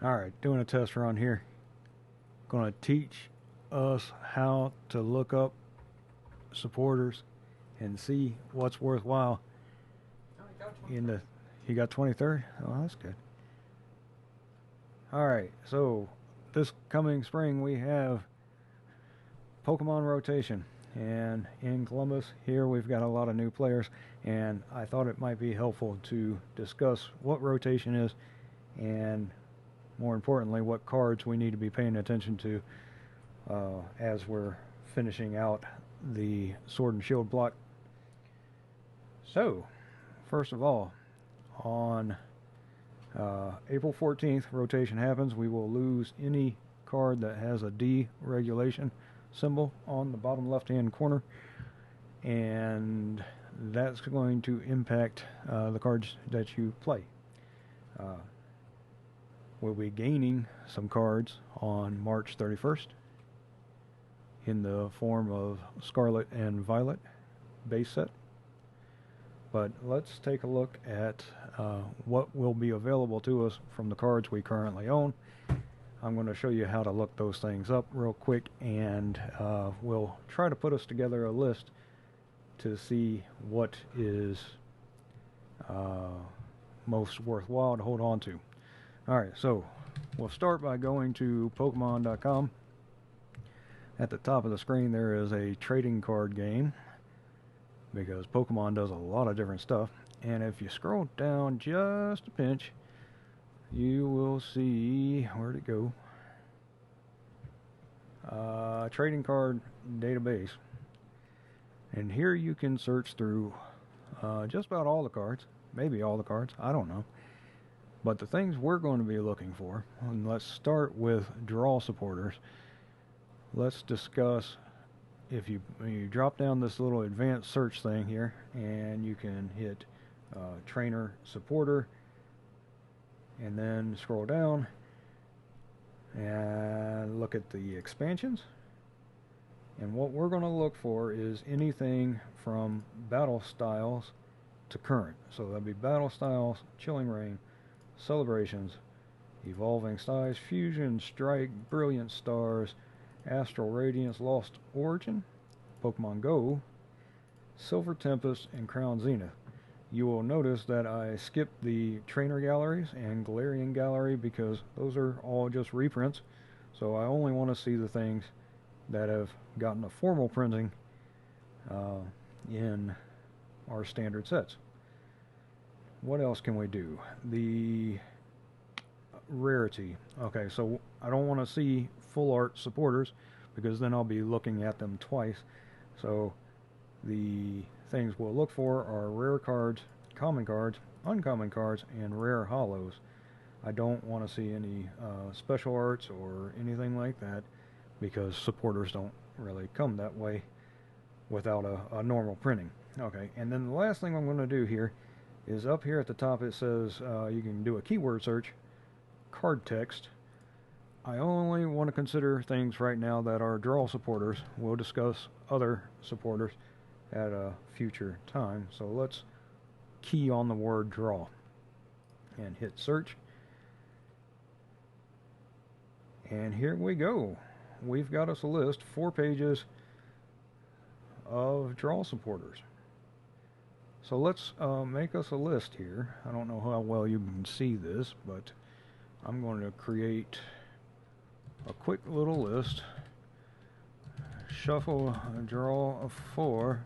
Alright, doing a test run here. Going to teach us how to look up supporters and see what's worthwhile in the... You got 23rd? Oh, that's good. Alright, so this coming spring we have Pokemon rotation. And in Columbus, here we've got a lot of new players, and I thought it might be helpful to discuss what rotation is and, more importantly, what cards we need to be paying attention to as we're finishing out the Sword and Shield block. So, first of all, on April 14th, rotation happens. We will lose any card that has a deregulation symbol on the bottom left-hand corner, and that's going to impact the cards that you play. We'll be gaining some cards on March 31st in the form of Scarlet and Violet base set. But let's take a look at what will be available to us from the cards we currently own. I'm going to show you how to look those things up real quick, and we'll try to put us together a list to see what is most worthwhile to hold on to. Alright, so we'll start by going to Pokemon.com. At the top of the screen there is a trading card game, because Pokemon does a lot of different stuff. And if you scroll down just a pinch, you will see, where'd it go? Trading card database. And here you can search through just about all the cards, maybe all the cards, I don't know. But the things we're going to be looking for, and let's start with draw supporters. Let's discuss, if you drop down this little advanced search thing here, and you can hit trainer supporter, and then scroll down and look at the expansions. And what we're going to look for is anything from battle styles to current. So that'll be battle styles, Chilling Reign, Celebrations, Evolving Skies, Fusion, Strike, Brilliant Stars, Astral Radiance, Lost Origin, Pokemon Go, Silver Tempest, and Crown Zenith. You will notice that I skipped the Trainer Galleries and Galarian Gallery because those are all just reprints. So I only want to see the things that have gotten a formal printing in our standard sets. What else can we do? The rarity. Okay, so I don't want to see full art supporters because then I'll be looking at them twice. So the things we'll look for are rare cards, common cards, uncommon cards, and rare hollows. I don't want to see any special arts or anything like that because supporters don't really come that way without a normal printing. Okay, and then the last thing I'm going to do here is up here at the top it says you can do a keyword search, card text. I only want to consider things right now that are draw supporters. We'll discuss other supporters at a future time. So let's key on the word draw and hit search. And here we go. We've got us a list, 4 pages of draw supporters. So let's make us a list here. I don't know how well you can see this, but I'm going to create a quick little list. Shuffle, draw of 4.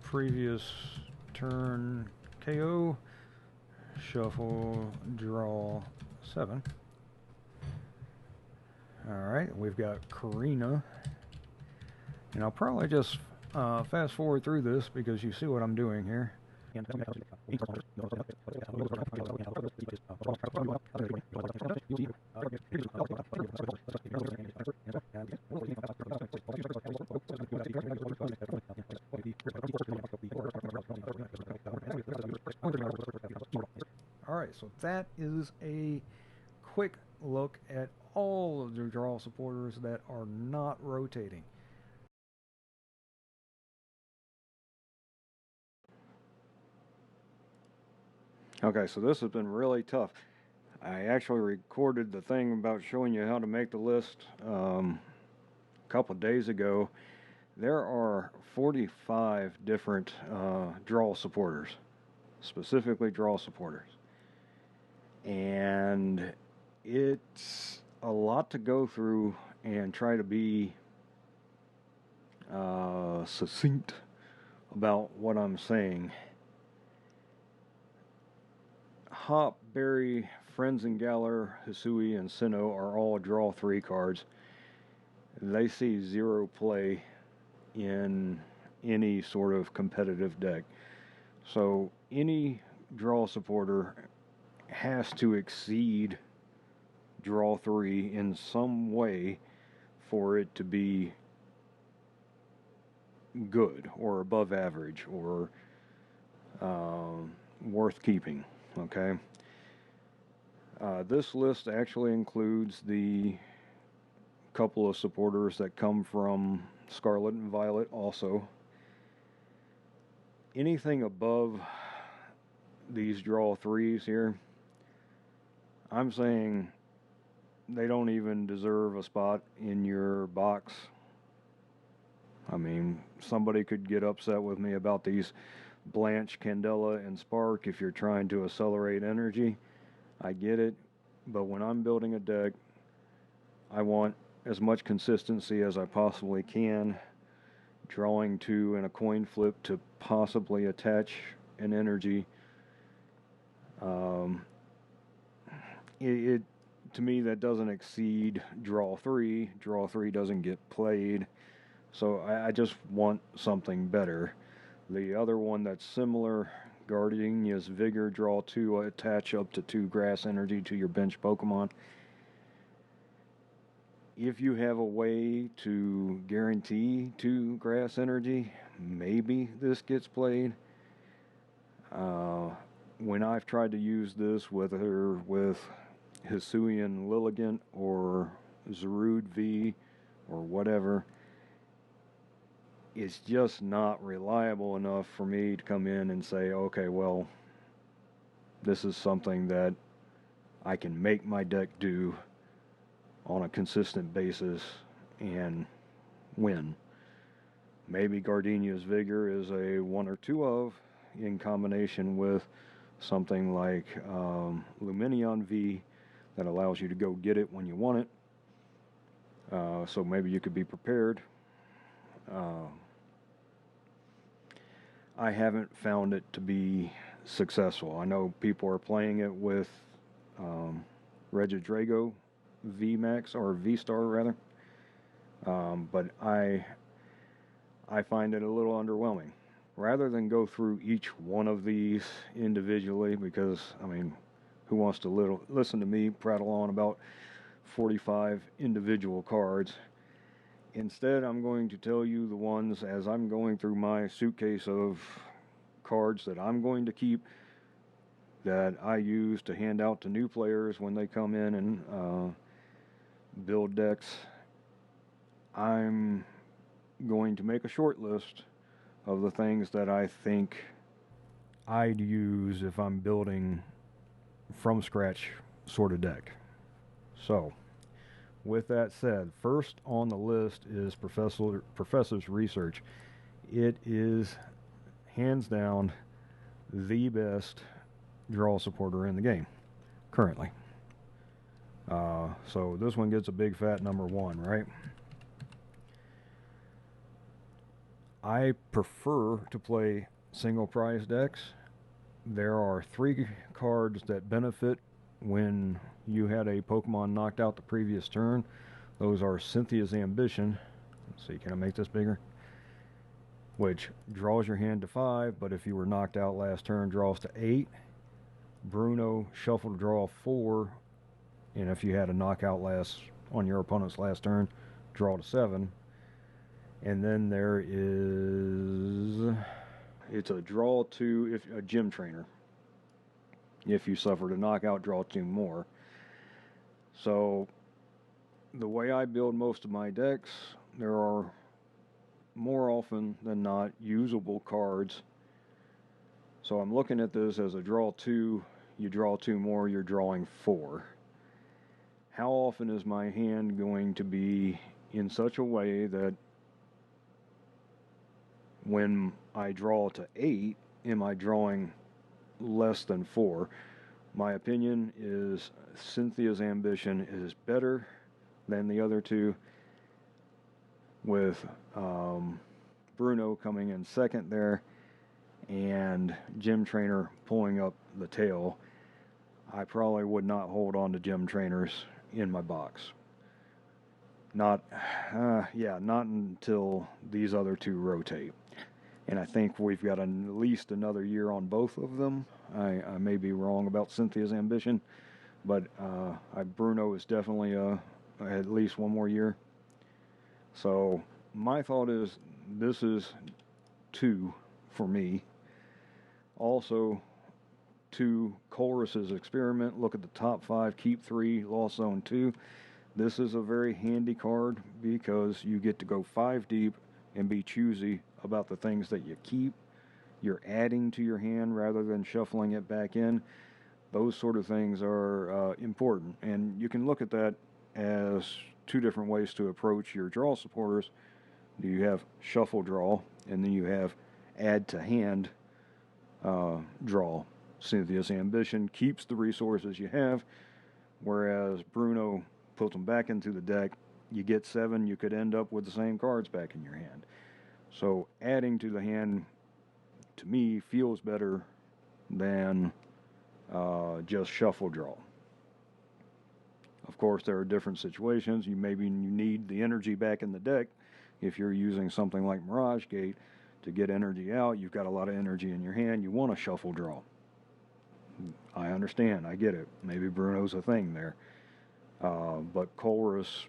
Previous turn KO. Shuffle, draw 7. Alright, we've got Karina. And I'll probably just fast forward through this because you see what I'm doing here. Alright, so that is a quick look at all of the draw supporters that are not rotating. Okay, so this has been really tough. I actually recorded the thing about showing you how to make the list a couple of days ago. There are 45 different draw supporters, specifically draw supporters. And it's a lot to go through and try to be succinct about what I'm saying. Hop, Berry, Frenzengaller, Hisui, and Sinnoh are all draw 3 cards. They see 0 play in any sort of competitive deck. So any draw supporter has to exceed draw 3 in some way for it to be good or above average or worth keeping. Okay. This list actually includes the couple of supporters that come from Scarlet and Violet also. Anything above these draw 3s here, I'm saying they don't even deserve a spot in your box. I mean, somebody could get upset with me about these Blanche, Candela, and Spark if you're trying to accelerate energy. I get it, but when I'm building a deck, I want as much consistency as I possibly can, drawing 2 and a coin flip to possibly attach an energy. To me, that doesn't exceed draw 3. Draw 3 doesn't get played, so I just want something better. The other one that's similar, Gardenia's Vigor, draw 2, attach up to 2 grass energy to your bench Pokemon. If you have a way to guarantee 2 grass energy, maybe this gets played. When I've tried to use this with Hisuian Lilligant or Zarude V or whatever, it's just not reliable enough for me to come in and say, okay, well, this is something that I can make my deck do on a consistent basis and win. Maybe Gardenia's Vigor is a 1 or 2 of in combination with something like Lumineon V that allows you to go get it when you want it. So maybe you could be prepared. I haven't found it to be successful. I know people are playing it with Regidrago VMAX or V-Star rather, but I find it a little underwhelming. Rather than go through each one of these individually, because I mean, who wants to listen to me prattle on about 45 individual cards? Instead, I'm going to tell you the ones as I'm going through my suitcase of cards that I'm going to keep, that I use to hand out to new players when they come in and build decks. I'm going to make a short list of the things that I think I'd use if I'm building from scratch sort of deck. So, with that said, first on the list is Professor's Research. It is hands down the best draw supporter in the game currently. So this one gets a big fat number 1, right? I prefer to play single prize decks. There are 3 cards that benefit when you had a Pokemon knocked out the previous turn. Those are Cynthia's Ambition. Let's see, can I make this bigger? Which draws your hand to 5, but if you were knocked out last turn, draws to 8. Bruno, Shuffle to draw 4, and if you had a knockout on your opponent's last turn, draw to 7. And then there is, it's a draw 2, if a gym trainer. If you suffered a knockout, draw 2 more. So the way I build most of my decks, there are more often than not usable cards. So I'm looking at this as a draw 2 you draw 2 more, you're drawing 4. How often is my hand going to be in such a way that when I draw to 8, am I drawing less than 4? My opinion is Cynthia's Ambition is better than the other two, with Bruno coming in second there and Gem Trainer pulling up the tail. I probably would not hold on to Gem Trainers in my box. Not until these other two rotate. And I think we've got at least another year on both of them. I may be wrong about Cynthia's Ambition, but Bruno is definitely at least one more year. So my thought is this is 2 for me. Also, 2, Colress's Experiment. Look at the top 5, keep 3, Lost Zone 2. This is a very handy card because you get to go 5 deep and be choosy about the things that you keep. You're adding to your hand rather than shuffling it back in. Those sort of things are important. And you can look at that as 2 different ways to approach your draw supporters. You have shuffle draw, and then you have add to hand draw. Cynthia's Ambition keeps the resources you have, whereas Bruno puts them back into the deck. You get 7, you could end up with the same cards back in your hand. So adding to the hand, to me, feels better than just shuffle draw. Of course, there are different situations. You need the energy back in the deck. If you're using something like Mirage Gate to get energy out, you've got a lot of energy in your hand. You want to shuffle draw. I understand. I get it. Maybe Bruno's a thing there. But Colress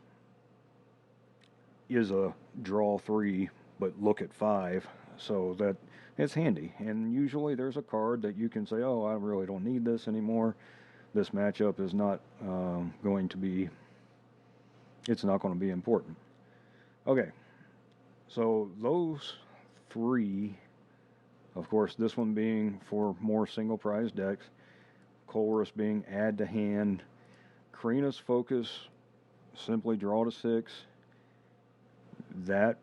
is a draw 3, but look at 5. So that it's handy. And usually there's a card that you can say, oh, I really don't need this anymore. This matchup is not going to be important. Okay. So those 3, of course, this one being for more single prize decks, Colress being add to hand, Karina's Focus, simply draw to 6. That,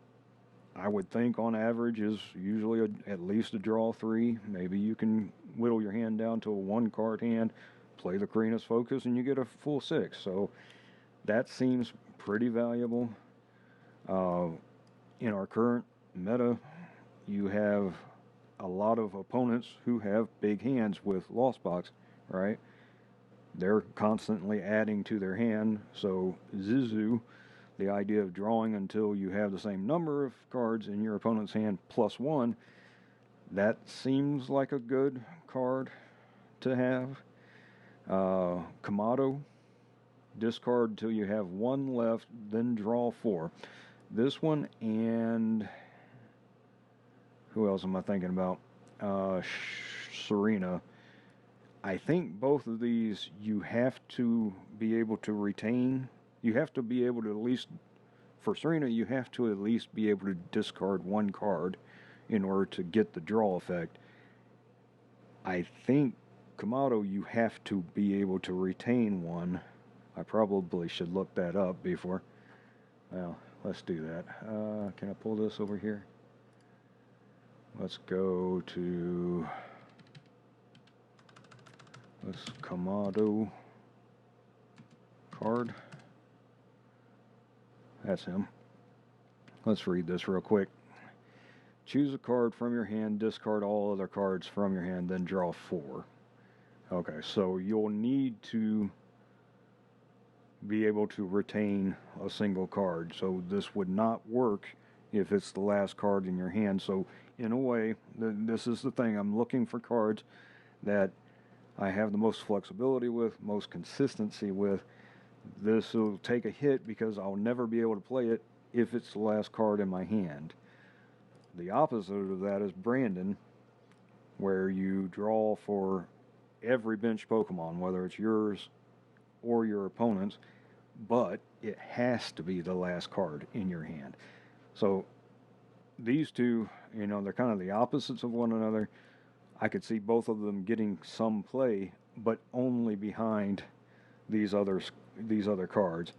I would think, on average, is usually at least a draw 3. Maybe you can whittle your hand down to a 1-card hand, play the Karina's Focus, and you get a full 6. So that seems pretty valuable. In our current meta, you have a lot of opponents who have big hands with Lost Box, right? They're constantly adding to their hand. So Zizu, the idea of drawing until you have the same number of cards in your opponent's hand plus 1, that seems like a good card to have. Kamado, discard till you have 1 left, then draw 4. This one, and who else am I thinking about? Serena. I think both of these you have to be able to retain. You have to be able to, at least for Serena, you have to at least be able to discard 1 card in order to get the draw effect. I think Kamado, you have to be able to retain 1. I probably should look that up before. Well, let's do that. Can I pull this over here? Let's go to this Kamado card. That's him. Let's read this real quick. Choose a card from your hand, discard all other cards from your hand, then draw 4. Okay, so you'll need to be able to retain a single card. So this would not work if it's the last card in your hand. So in a way, this is the thing. I'm looking for cards that I have the most flexibility with, most consistency with. This will take a hit because I'll never be able to play it if it's the last card in my hand. The opposite of that is Brandon, where you draw for every bench Pokemon, whether it's yours or your opponent's, but it has to be the last card in your hand. So these two, they're kind of the opposites of one another. I could see both of them getting some play, but only behind these other cards.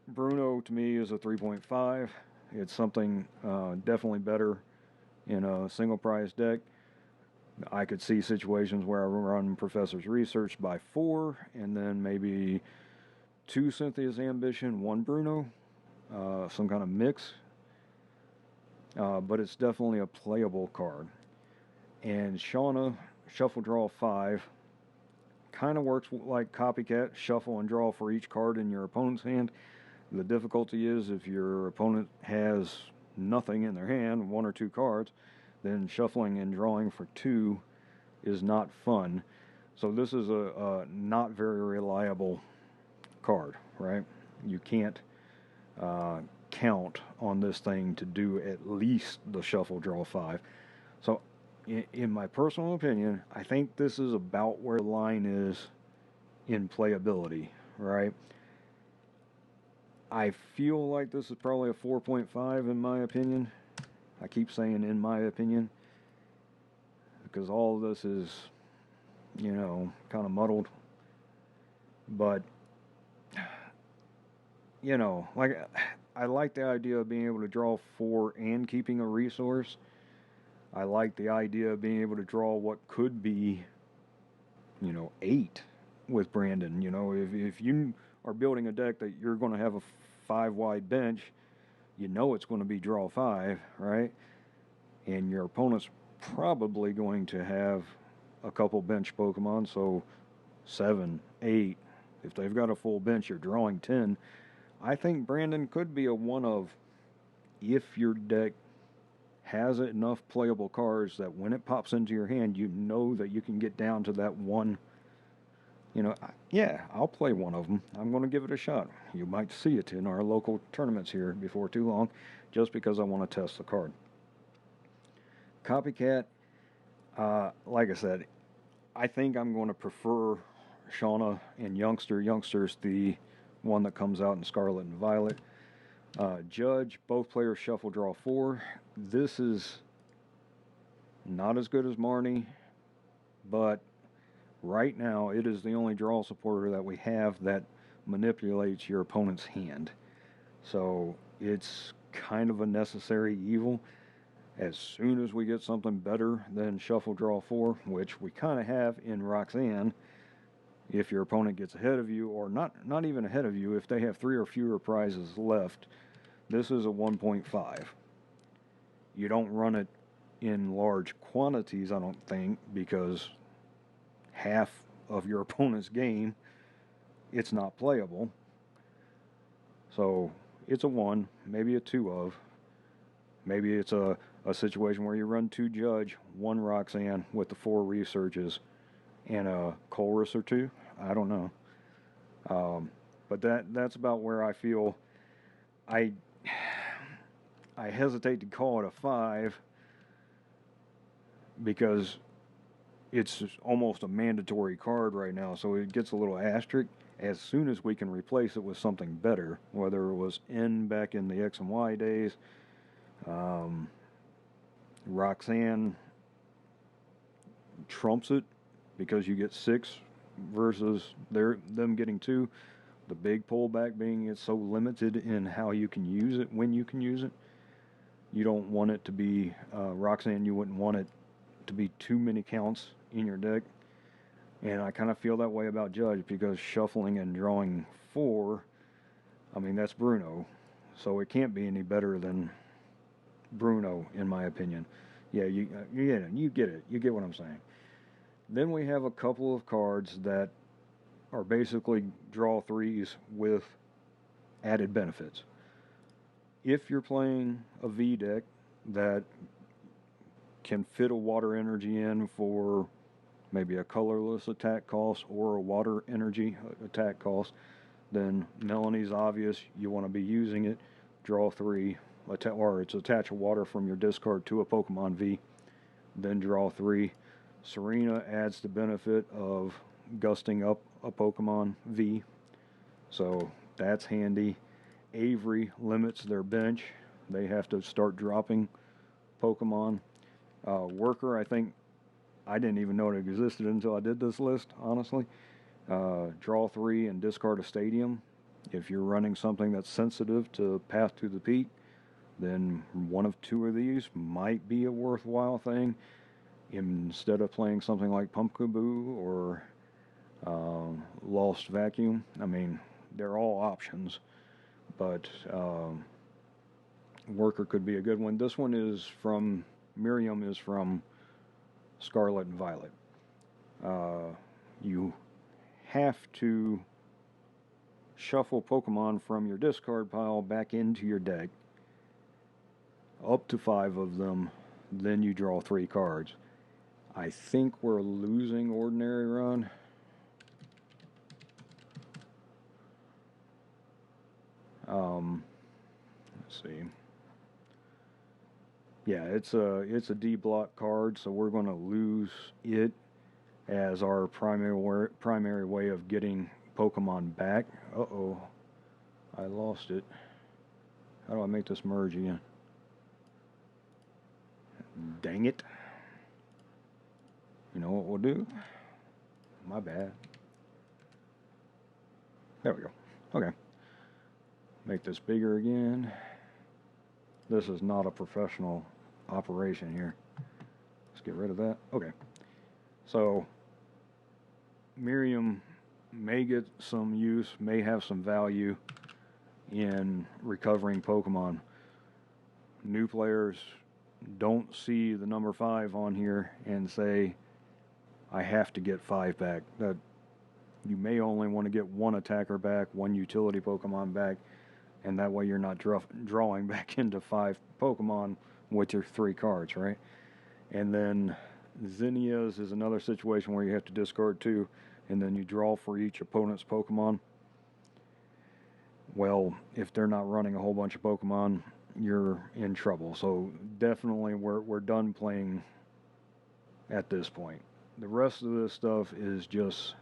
Bruno to me is a 3.5. It's something definitely better in a single prize deck. I could see situations where I run Professor's Research by 4, and then maybe 2 Cynthia's Ambition, 1 Bruno, some kind of mix. But it's definitely a playable card. And Shauna, Shuffle Draw 5, kind of works like Copycat, shuffle and draw for each card in your opponent's hand. The difficulty is if your opponent has nothing in their hand, 1 or 2 cards, then shuffling and drawing for 2 is not fun. So this is a not very reliable card, right? You can't count on this thing to do at least the Shuffle Draw 5. So in my personal opinion, I think this is about where the line is in playability, right? I feel like this is probably a 4.5 in my opinion. I keep saying in my opinion because all of this is, kind of muddled. But, like I like the idea of being able to draw 4 and keeping a resource. I like the idea of being able to draw what could be, 8 with Brandon. If you are building a deck that you're going to have a 5-wide bench, it's going to be draw 5, right? And your opponent's probably going to have a couple bench Pokemon, so 7, 8. If they've got a full bench, you're drawing 10. I think Brandon could be a one of if your deck has enough playable cards that when it pops into your hand, that you can get down to that one. I'll play one of them. I'm going to give it a shot. You might see it in our local tournaments here before too long, just because I want to test the card. Copycat, like I said, I think I'm going to prefer Shauna and Youngster. Youngster's the one that comes out in Scarlet and Violet. Judge, both players shuffle draw 4. This is not as good as Marnie, but right now it is the only draw supporter that we have that manipulates your opponent's hand. So it's kind of a necessary evil. As soon as we get something better than shuffle draw 4, which we kind of have in Roxanne, if your opponent gets ahead of you, or not even ahead of you, if they have 3 or fewer prizes left, this is a 1.5. You don't run it in large quantities, I don't think, because half of your opponent's game, it's not playable. So it's a 1, maybe a 2 of. Maybe it's a situation where you run 2 Judge, 1 Roxanne with the 4 researches, and a Colress or 2. I don't know. But that's about where I feel. I hesitate to call it a 5 because it's almost a mandatory card right now, so it gets a little asterisk. As soon as we can replace it with something better, whether it was N back in the X and Y days, Roxanne trumps it because you get 6 versus them getting 2. The big pullback being it's so limited in how you can use it, when you can use it. You don't want it to be Roxanne. You wouldn't want it to be too many counts in your deck. And I kind of feel that way about Judge because shuffling and drawing 4, that's Bruno. So it can't be any better than Bruno, in my opinion. Yeah, you get it. You get what I'm saying. Then we have a couple of cards that are basically draw 3s with added benefits. If you're playing a V deck that can fit a water energy in for maybe a colorless attack cost or a water energy attack cost, then Melanie's obvious. You want to be using it. Draw 3, or it's attach a water from your discard to a Pokemon V, then draw 3. Serena adds the benefit of gusting up a Pokemon V, so that's handy. Avery limits their bench. They have to start dropping Pokemon. Worker, I think, I didn't even know it existed until I did this list, honestly. Draw 3 and discard a stadium. If you're running something that's sensitive to Path to the Peak, then one of two of these might be a worthwhile thing instead of playing something like Pumpkaboo or Lost Vacuum. I mean, they're all options, but Worker could be a good one. This one is from Miriam, is from Scarlet and Violet. You have to shuffle Pokemon from your discard pile back into your deck, up to 5 of them, then you draw 3 cards. I think we're losing Ordinary Run. Let's see. Yeah, it's a D block card, so we're going to lose it as our primary way of getting Pokemon back. Uh-oh. I lost it. How do I make this merge again? Dang it. You know what we'll do? My bad. There we go. Okay. Make this bigger again. This is not a professional operation here. Let's get rid of that. Okay. So, Miriam may get some use, may have some value in recovering Pokemon. New players don't see the number 5 on here and say, I have to get 5 back. That you may only want to get 1 attacker back, 1 utility Pokemon back, and that way you're not drawing back into 5 Pokemon with your 3 cards, right? And then Zinnia's is another situation where you have to discard 2, and then you draw for each opponent's Pokemon. Well, if they're not running a whole bunch of Pokemon, you're in trouble. So definitely we're done playing at this point. The rest of this stuff is just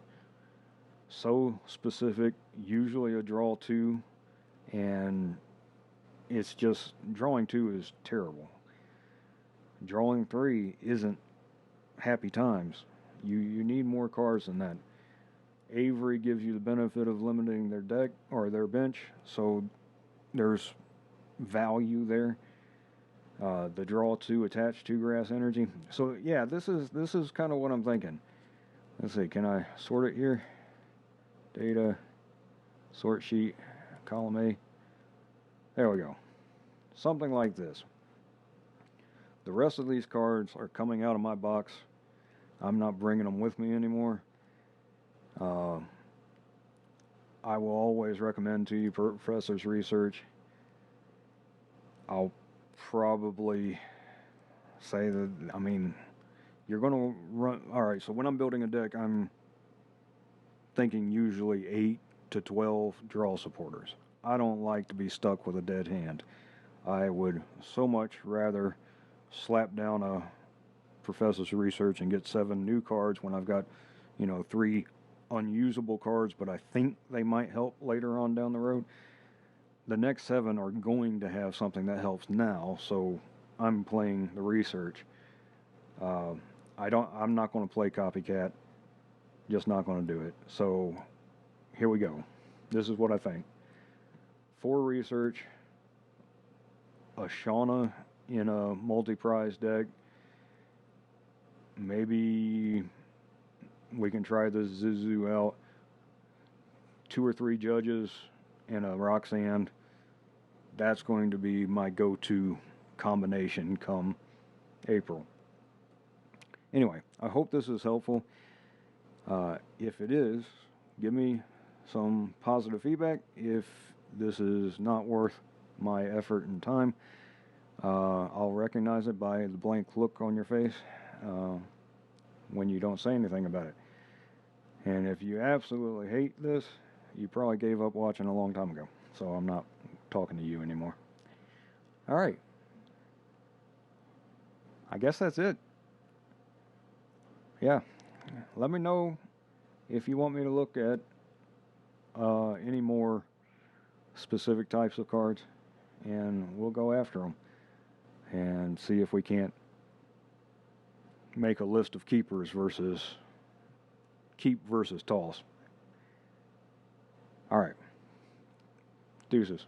so specific, usually a draw 2, and it's just, drawing 2 is terrible. Drawing 3 isn't happy times. You need more cards than that. Avery gives you the benefit of limiting their deck or their bench, so there's value there. The draw 2 attached to Grass Energy. So yeah, this is kind of what I'm thinking. Let's see, can I sort it here? Data, sort sheet, column A. There we go. Something like this. The rest of these cards are coming out of my box. I'm not bringing them with me anymore. I will always recommend to you Professor's Research. I'll probably say that, I mean, you're going to run, alright, so when I'm building a deck, I'm thinking usually 8 to 12 draw supporters. I don't like to be stuck with a dead hand. I would so much rather slap down a Professor's Research and get 7 new cards when I've got, 3 unusable cards, but I think they might help later on down the road. The next 7 are going to have something that helps now, so I'm playing the research. I'm not going to play copycat. Just not going to do it. So here we go. This is what I think. 4 research, a Shauna in a multi-prize deck. Maybe we can try the Zuzu out. 2 or 3 judges and a Roxanne. That's going to be my go-to combination come April. Anyway, I hope this is helpful. If it is, give me some positive feedback. If this is not worth my effort and time, I'll recognize it by the blank look on your face when you don't say anything about it. And if you absolutely hate this, you probably gave up watching a long time ago. So I'm not talking to you anymore. All right. I guess that's it. Yeah. Let me know if you want me to look at any more specific types of cards, and we'll go after them and see if we can't make a list of keepers versus keep versus toss. All right. Deuces.